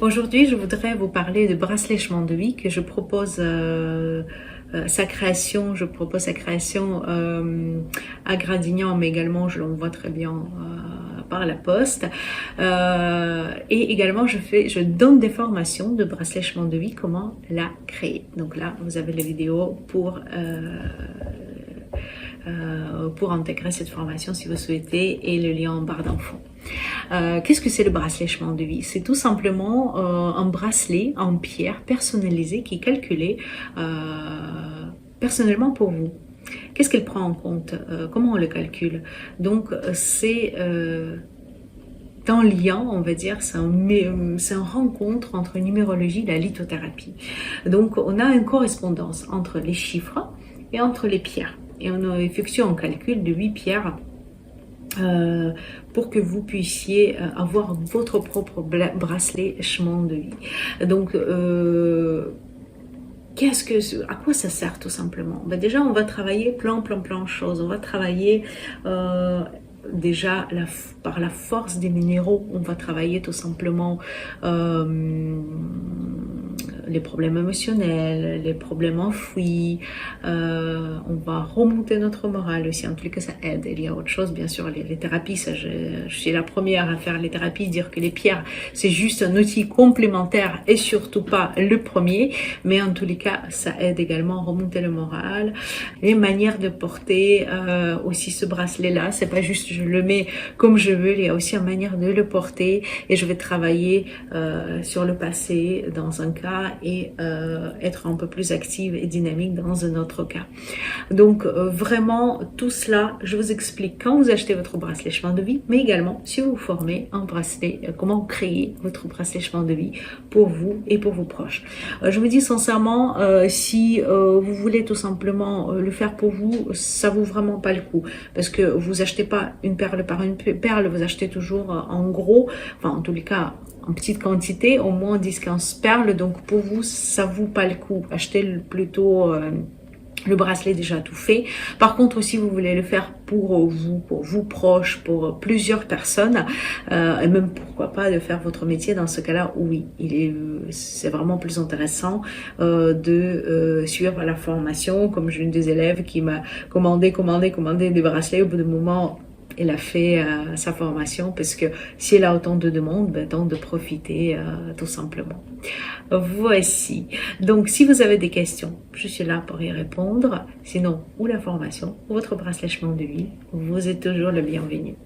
Aujourd'hui, je voudrais vous parler de bracelet chemin de vie que je propose sa création. Je propose sa création à Gradignan, mais également je l'envoie très bien par la poste. Et également, je donne des formations de bracelet chemin de vie, comment la créer. Donc là, vous avez la vidéo pour intégrer cette formation si vous souhaitez et le lien en barre d'infos. Qu'est-ce que c'est le bracelet chemin de vie? C'est tout simplement un bracelet en pierre personnalisé qui est calculé personnellement pour vous. Qu'est-ce qu'elle prend en compte? Comment on le calcule? Donc c'est en lien, on va dire, c'est une rencontre entre numérologie et la lithothérapie. Donc on a une correspondance entre les chiffres et entre les pierres. Et on effectue un calcul de 8 pierres pour que vous puissiez avoir votre propre bracelet chemin de vie. Donc, à quoi ça sert tout simplement? Ben déjà, on va travailler plein de choses. On va travailler déjà par la force des minéraux. On va travailler tout simplement les problèmes émotionnels, les problèmes enfouis, on va remonter notre morale aussi, en tout cas ça aide. Il y a autre chose, bien sûr, les thérapies, ça, je suis la première à faire les thérapies, dire que les pierres c'est juste un outil complémentaire et surtout pas le premier, mais en tous les cas ça aide également à remonter le moral. Les manières de porter aussi ce bracelet là, c'est pas juste je le mets comme je veux, il y a aussi une manière de le porter et je vais travailler sur le passé dans un cas et être un peu plus active et dynamique dans un autre cas. Donc vraiment tout cela, je vous explique quand vous achetez votre bracelet chemin de vie, mais également si vous formez un bracelet, comment créer votre bracelet chemin de vie pour vous et pour vos proches. Je vous dis sincèrement, si vous voulez tout simplement le faire pour vous, ça vaut vraiment pas le coup, parce que vous achetez pas une perle par une perle, vous achetez toujours en gros, enfin en tous les cas en petite quantité, au moins 10-15 perles, donc pour vous ça vaut pas le coup. Achetez plutôt le bracelet déjà tout fait. Par contre, si vous voulez le faire pour vous proches, pour plusieurs personnes, et même pourquoi pas de faire votre métier, dans ce cas-là, oui, c'est vraiment plus intéressant de suivre la formation, comme j'ai une des élèves qui m'a commandé des bracelets. Au bout d'un moment, elle a fait sa formation parce que si elle a autant de demandes, ben, tant de profiter tout simplement. Voici. Donc, si vous avez des questions, je suis là pour y répondre. Sinon, ou la formation, ou votre bracelet chemin de vie, vous êtes toujours le bienvenu.